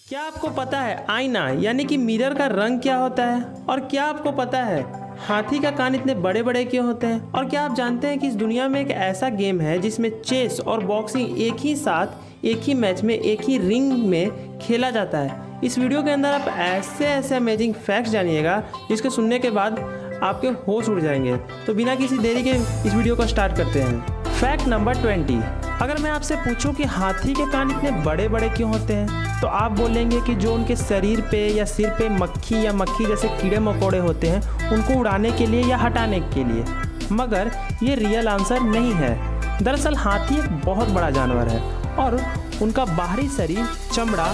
क्या आपको पता है आईना यानी कि मिरर का रंग क्या होता है? और क्या आपको पता है हाथी का कान इतने बड़े बड़े क्यों होते हैं? और क्या आप जानते हैं कि इस दुनिया में एक ऐसा गेम है जिसमें चेस और बॉक्सिंग एक ही साथ एक ही मैच में एक ही रिंग में खेला जाता है? इस वीडियो के अंदर आप ऐसे अमेजिंग फैक्ट्स जानिएगा जिसके सुनने के बाद आपके होश उड़ जाएंगे। तो बिना किसी देरी के इस वीडियो को स्टार्ट करते हैं। Fact number 20। अगर मैं आपसे पूछूं कि हाथी के कान इतने बड़े बड़े क्यों होते हैं तो आप बोलेंगे कि जो उनके शरीर पे या सिर पे मक्खी या मक्खी जैसे कीड़े मकोड़े होते हैं उनको उड़ाने के लिए या हटाने के लिए, मगर ये रियल आंसर नहीं है। दरअसल हाथी एक बहुत बड़ा जानवर है और उनका बाहरी शरीर चमड़ा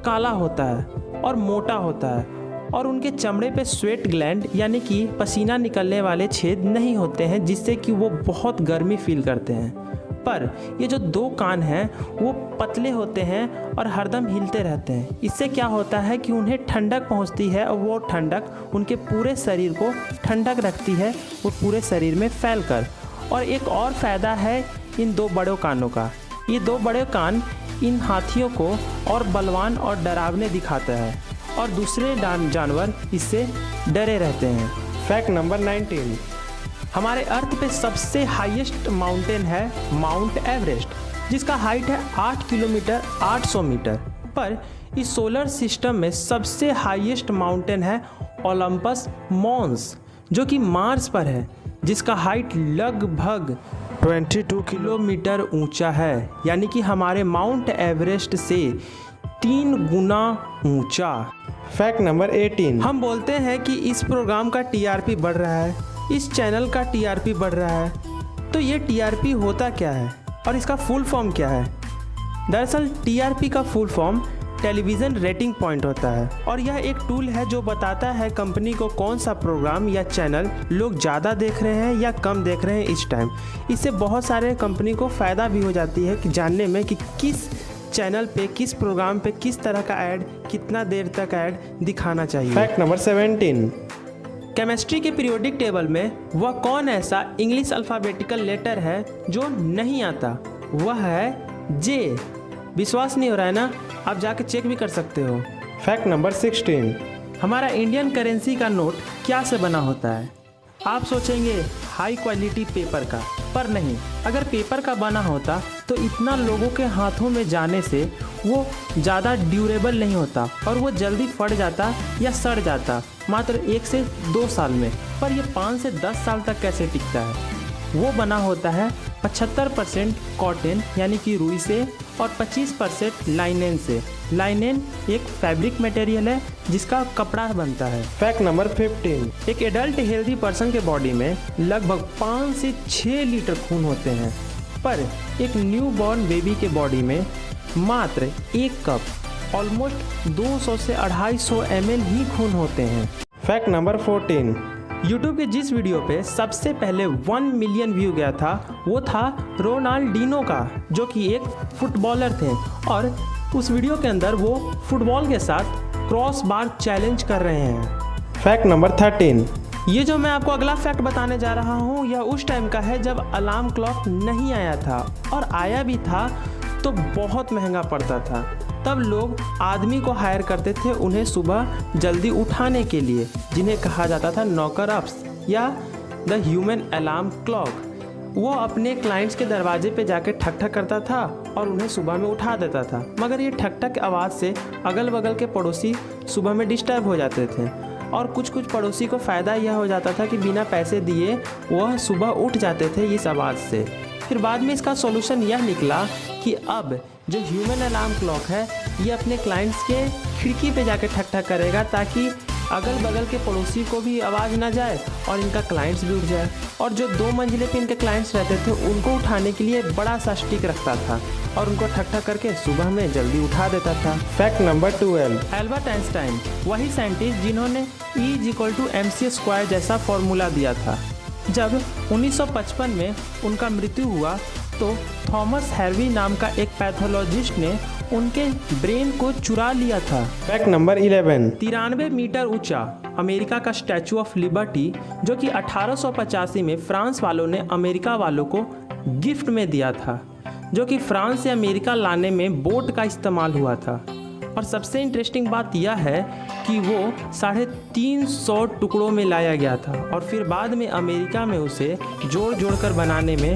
काला होता है और मोटा होता है और उनके चमड़े पे स्वेट ग्लैंड यानी कि पसीना निकलने वाले छेद नहीं होते हैं जिससे कि वो बहुत गर्मी फील करते हैं। पर ये जो दो कान हैं वो पतले होते हैं और हरदम हिलते रहते हैं। इससे क्या होता है कि उन्हें ठंडक पहुंचती है और वो ठंडक उनके पूरे शरीर को ठंडक रखती है वो पूरे शरीर में फैलकर। और एक और फ़ायदा है इन दो बड़े कानों का। ये दो बड़े कान इन हाथियों को और बलवान और डरावने दिखाता है और दूसरे जानवर इससे डरे रहते हैं। Fact number 19। हमारे अर्थ पे सबसे हाईएस्ट माउंटेन है माउंट एवरेस्ट, जिसका हाइट है 8 किलोमीटर 800 मीटर। पर इस सोलर सिस्टम में सबसे हाईएस्ट माउंटेन है ओलंपस मॉन्स, जो कि मार्स पर है, जिसका हाइट लगभग 22 किलोमीटर ऊंचा है, यानी कि हमारे माउंट एवरेस्ट से 3 गुना ऊंचा। Fact number 18। हम बोलते हैं कि इस प्रोग्राम का टीआरपी बढ़ रहा है, इस चैनल का टीआरपी बढ़ रहा है। तो ये टीआरपी होता क्या है और इसका फुल फॉर्म क्या है? दरअसल टीआरपी का full form television rating point होता है और यह एक टूल है जो बताता है कंपनी को कौन सा प्रोग्राम या चैनल लोग ज़्यादा देख रहे हैं या कम देख रहे हैं इस टाइम। इससे बहुत सारे कंपनी को फ़ायदा भी हो जाती है कि जानने में कि किस चैनल पे किस प्रोग्राम पे किस तरह का ऐड कितना देर तक ऐड दिखाना चाहिए। Fact number 17। केमिस्ट्री के पीरियोडिक टेबल में वह कौन ऐसा इंग्लिश अल्फ़ाबेटिकल लेटर है जो नहीं आता? वह है जे। विश्वास नहीं हो रहा है ना? आप जाके चेक भी कर सकते हो। Fact number 16। हमारा इंडियन करेंसी का नोट क्या से बना होता है? आप सोचेंगे हाई क्वालिटी पेपर का, पर नहीं। अगर पेपर का बना होता तो इतना लोगों के हाथों में जाने से वो ज़्यादा ड्यूरेबल नहीं होता और वो जल्दी फट जाता या सड़ जाता मात्र 1 से 2 साल में। पर ये 5 से 10 साल तक कैसे टिकता है? वो बना होता है 75% कॉटन यानी कि रुई से और 25% लाइनेन से। लाइनेन एक फैब्रिक मटेरियल है जिसका कपड़ा बनता है। Fact number 15। एक एडल्ट हेल्दी पर्सन के बॉडी में लगभग 5 से 6 लीटर खून होते हैं, पर एक न्यू बॉर्न बेबी के बॉडी में मात्र 1 कप ऑलमोस्ट 200 से 250 ml ही खून होते हैं। Fact number 14। यूट्यूब के जिस वीडियो पे सबसे पहले 1 मिलियन व्यू गया था वो था रोनाल्डिनो का, जो कि एक फुटबॉलर थे और उस वीडियो के अंदर वो फुटबॉल के साथ क्रॉस बार चैलेंज कर रहे हैं। Fact number 13। ये जो मैं आपको अगला फैक्ट बताने जा रहा हूँ यह उस टाइम का है जब अलार्म क्लॉक नहीं आया था, और आया भी था तो बहुत महंगा पड़ता था। तब लोग आदमी को हायर करते थे उन्हें सुबह जल्दी उठाने के लिए, जिन्हें कहा जाता था नौकर अप्स या द ह्यूमन अलार्म क्लॉक। वो अपने क्लाइंट्स के दरवाजे पे जाके ठक ठक करता था और उन्हें सुबह में उठा देता था, मगर ये ठक ठक आवाज़ से अगल बगल के पड़ोसी सुबह में डिस्टर्ब हो जाते थे और कुछ पड़ोसी को फ़ायदा यह हो जाता था कि बिना पैसे दिए वह सुबह उठ जाते थे इस आवाज़ से। फिर बाद में इसका सॉल्यूशन यह निकला कि अब जो ह्यूमन अलार्म क्लॉक है ये अपने क्लाइंट्स के खिड़की पे जाके ठक ठक करेगा ताकि अगल बगल के पड़ोसी को भी आवाज़ ना जाए और इनका क्लाइंट्स भी उठ जाए। और जो 2 मंजिले पे इनके क्लाइंट्स रहते थे उनको उठाने के लिए बड़ा सा स्टिक रखता था और उनको ठक ठक करके सुबह में जल्दी उठा देता था। Fact number 12। एल्बर्ट आइंस्टाइन वही साइंटिस्ट जिन्होंने E=mc² जैसा फॉर्मूला दिया था। जब 1955 में उनका मृत्यु हुआ तो थॉमस हैरवी नाम का एक पैथोलॉजिस्ट ने उनके ब्रेन को चुरा लिया था। Fact number 11। 93 मीटर ऊंचा अमेरिका का स्टैचू ऑफ लिबर्टी, जो कि 1885 में फ्रांस वालों ने अमेरिका वालों को गिफ्ट में दिया था, जो कि फ्रांस से अमेरिका लाने में बोट का इस्तेमाल हुआ था। और सबसे इंटरेस्टिंग बात यह है कि वो 350 टुकड़ों में लाया गया था और फिर बाद में अमेरिका में उसे जोड़ कर बनाने में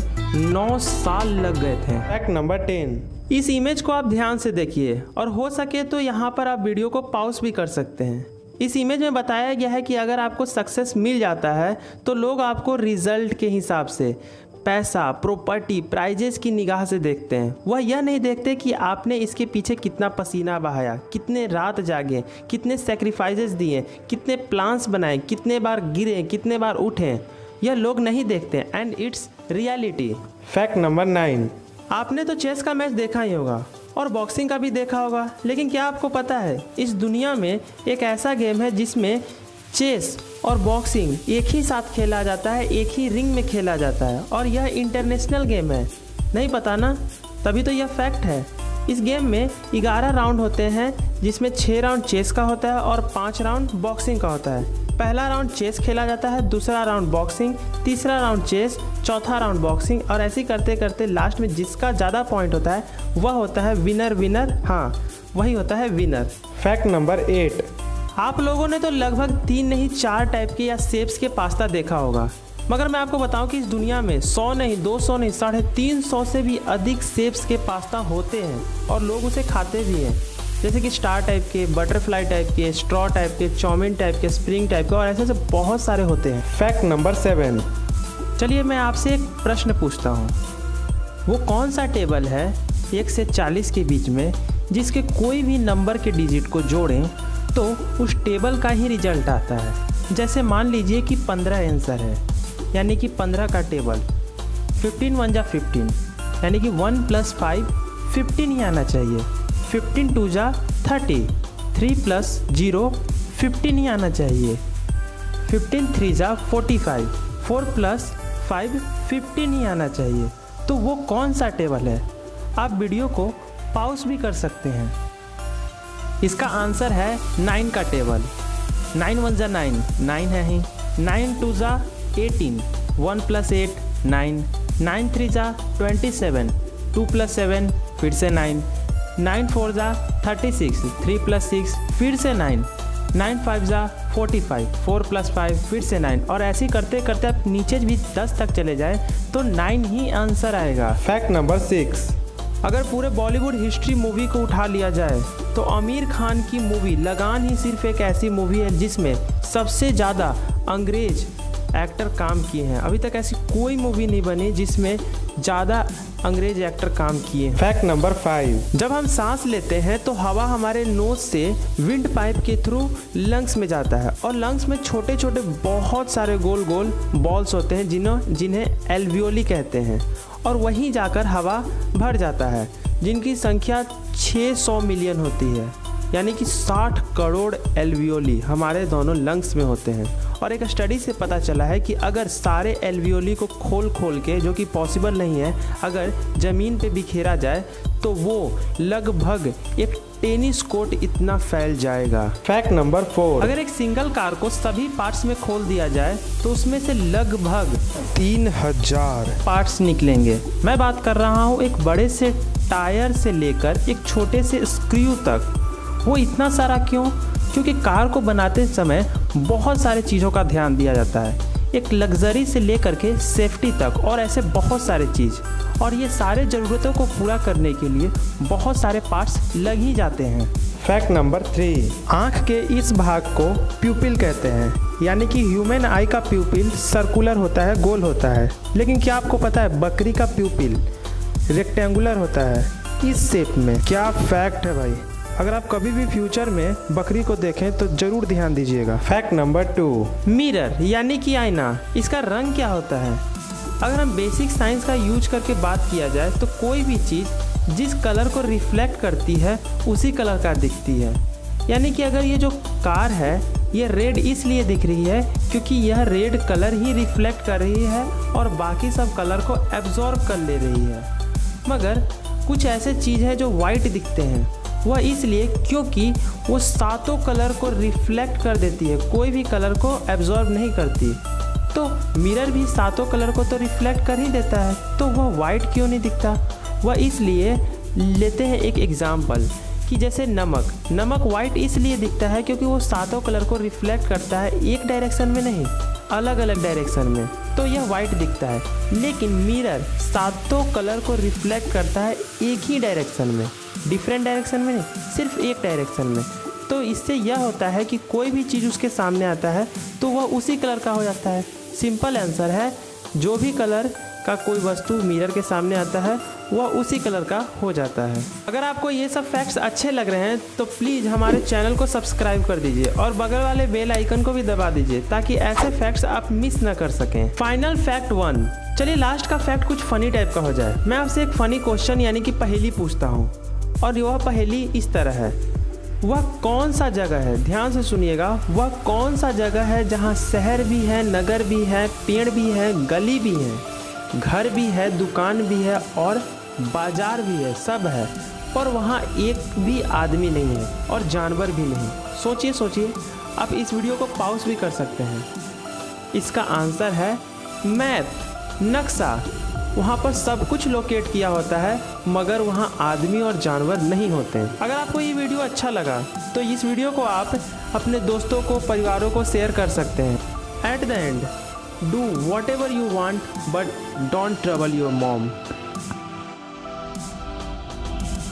9 साल लग गए थे। Fact number 10। इस इमेज को आप ध्यान से देखिए और हो सके तो यहाँ पर आप वीडियो को पॉज भी कर सकते हैं। इस इमेज में बताया गया है कि अगर आपको सक्सेस मिल जाता है तो लोग आपको रिजल्ट के हिसाब से पैसा, प्रॉपर्टी, प्राइजेस की निगाह से देखते हैं। वह यह नहीं देखते कि आपने इसके पीछे कितना पसीना बहाया, कितने रात जागे, कितने सेक्रीफाइसेस दिए, कितने प्लान्स बनाए, कितने बार गिरे, कितने बार उठे। यह लोग नहीं देखते and it's reality. Fact number 9। आपने तो चेस का मैच देखा ही होगा और बॉक्सिंग का भी देखा होगा, लेकिन क्या आपको पता है इस दुनिया में एक ऐसा गेम है जिसमें चेस और बॉक्सिंग एक ही साथ खेला जाता है, एक ही रिंग में खेला जाता है और यह इंटरनेशनल गेम है। नहीं पता ना? तभी तो यह फैक्ट है। इस गेम में 11 राउंड होते हैं जिसमें 6 राउंड चेस का होता है और 5 राउंड बॉक्सिंग का होता है। पहला राउंड चेस खेला जाता है, दूसरा राउंड बॉक्सिंग, तीसरा राउंड चेस, चौथा राउंड बॉक्सिंग और ऐसे करते करते लास्ट में जिसका ज़्यादा पॉइंट होता है वह होता है विनर। हाँ, वही होता है विनर। Fact number 8। आप लोगों ने तो लगभग 3 नहीं 4 टाइप के या शेप्स के पास्ता देखा होगा, मगर मैं आपको बताऊं कि इस दुनिया में 100 नहीं 200 नहीं 350 से भी अधिक शेप्स के पास्ता होते हैं और लोग उसे खाते भी हैं, जैसे कि स्टार टाइप के, बटरफ्लाई टाइप के, स्ट्रॉ टाइप के, चाउमीन टाइप के, स्प्रिंग टाइप के और ऐसे बहुत सारे होते हैं। Fact number 7। चलिए मैं आपसे एक प्रश्न पूछता हूँ, वो कौन सा टेबल है 1 से 40 के बीच में जिसके कोई भी नंबर के डिजिट को जोड़ें तो उस टेबल का ही रिजल्ट आता है। जैसे मान लीजिए कि 15 आंसर है, यानी कि 15 का टेबल। 15 1 जा 15, यानी कि 1 + 5 15 ही आना चाहिए। 15 2 जा 30, 3 + 0 15 ही आना चाहिए। 15 3 जा 45, 4 + 5 15 ही आना चाहिए। तो वो कौन सा टेबल है? आप वीडियो को पॉज भी कर सकते हैं। इसका आंसर है 9 का टेबल। 9 1 जा 9, 9 है ही। 9 2 जा 18, 1 + 8 9, 9 3 जा 27, 2 + 7 फिर से 9, 9 4 जा 36, 3 + 6 फिर से 9, 9 5 जा 45, 4 + 5 फिर से 9 और ऐसे करते करते आप नीचे भी 10 तक चले जाए तो 9 ही आंसर आएगा। Fact number 6। अगर पूरे बॉलीवुड हिस्ट्री मूवी को उठा लिया जाए तो आमिर खान की मूवी लगान ही सिर्फ एक ऐसी मूवी है जिसमें सबसे ज़्यादा अंग्रेज एक्टर काम किए हैं। अभी तक ऐसी कोई मूवी नहीं बनी जिसमें ज़्यादा अंग्रेज एक्टर काम किए हैं। Fact number 5। जब हम सांस लेते हैं तो हवा हमारे नोज से विंड पाइप के थ्रू लंग्स में जाता है और लंग्स में छोटे छोटे बहुत सारे गोल गोल बॉल्स होते हैं जिन्हें एल्वियोली कहते हैं और वहीं जाकर हवा भर जाता है, जिनकी संख्या 600 मिलियन होती है, यानी कि 60 करोड़ एल्वियोली हमारे दोनों लंग्स में होते हैं। और एक स्टडी से पता चला है कि अगर सारे एल्वियोली को खोल के, जो कि पॉसिबल नहीं है, अगर ज़मीन पे बिखेरा जाए तो वो लगभग एक टेनिस कोर्ट इतना फैल जाएगा। Fact number 4। अगर एक सिंगल कार को सभी पार्ट्स में खोल दिया जाए तो उसमें से लगभग 3000 पार्ट्स निकलेंगे। मैं बात कर रहा हूँ एक बड़े से टायर से लेकर एक छोटे से स्क्रू तक। वो इतना सारा क्यों? क्योंकि कार को बनाते समय बहुत सारे चीज़ों का ध्यान दिया जाता है, एक लग्जरी से लेकर के सेफ्टी तक और ऐसे बहुत सारे चीज़, और ये सारे ज़रूरतों को पूरा करने के लिए बहुत सारे पार्ट्स लग ही जाते हैं। Fact number 3। आँख के इस भाग को प्यूपिल कहते हैं, यानी कि ह्यूमन आई का प्यूपिल सर्कुलर होता है, गोल होता है। लेकिन क्या आपको पता है बकरी का प्यूपिल रेक्टेंगुलर होता है, इस शेप में? क्या फैक्ट है भाई! अगर आप कभी भी फ्यूचर में बकरी को देखें तो ज़रूर ध्यान दीजिएगा। Fact number 2। मिरर यानी कि आईना, इसका रंग क्या होता है? अगर हम बेसिक साइंस का यूज करके बात किया जाए तो कोई भी चीज़ जिस कलर को रिफ्लेक्ट करती है उसी कलर का दिखती है। यानी कि अगर ये जो कार है ये रेड इसलिए दिख रही है क्योंकि यह रेड कलर ही रिफ्लेक्ट कर रही है और बाकी सब कलर को एब्जॉर्ब कर ले रही है। मगर कुछ ऐसे चीज़ है जो वाइट दिखते हैं, वह इसलिए क्योंकि वो सातों कलर को रिफ्लेक्ट कर देती है, कोई भी कलर को एब्जॉर्ब नहीं करती। तो मिरर भी सातों कलर को तो रिफ्लेक्ट कर ही देता है, तो वह वाइट क्यों नहीं दिखता? वह इसलिए, लेते हैं एक एग्जाम्पल कि जैसे नमक वाइट इसलिए दिखता है क्योंकि वो सातों कलर को रिफ्लेक्ट करता है, एक डायरेक्शन में नहीं, अलग अलग डायरेक्शन में, तो यह वाइट दिखता है। लेकिन मिरर सातों कलर को रिफ्लेक्ट करता है एक ही डायरेक्शन में, डिफरेंट डायरेक्शन में नहीं, सिर्फ एक डायरेक्शन में। तो इससे यह होता है कि कोई भी चीज़ उसके सामने आता है तो वह उसी कलर का हो जाता है। सिंपल आंसर है, जो भी कलर का कोई वस्तु मिरर के सामने आता है वह उसी कलर का हो जाता है। अगर आपको ये सब फैक्ट्स अच्छे लग रहे हैं तो प्लीज़ हमारे चैनल को सब्सक्राइब कर दीजिए और बगल वाले बेल आइकन को भी दबा दीजिए ताकि ऐसे फैक्ट्स आप मिस न कर सकें। Final fact 1। चलिए लास्ट का फैक्ट कुछ फनी टाइप का हो जाए। मैं आपसे एक फनी क्वेश्चन यानी कि पहेली पूछता हूँ और वह पहेली इस तरह है, वह कौन सा जगह है, ध्यान से सुनिएगा, वह कौन सा जगह है जहाँ शहर भी है, नगर भी है, पेड़ भी है, गली भी है, घर भी है, दुकान भी है और बाजार भी है, सब है, पर वहाँ एक भी आदमी नहीं है और जानवर भी नहीं। सोचिए, आप इस वीडियो को पॉज भी कर सकते हैं। इसका आंसर है मैप, नक्शा। वहाँ पर सब कुछ लोकेट किया होता है मगर वहाँ आदमी और जानवर नहीं होते हैं। अगर आपको ये वीडियो अच्छा लगा तो इस वीडियो को आप अपने दोस्तों को, परिवारों को शेयर कर सकते हैं। At the end, do what ever you want but don't trouble your mom.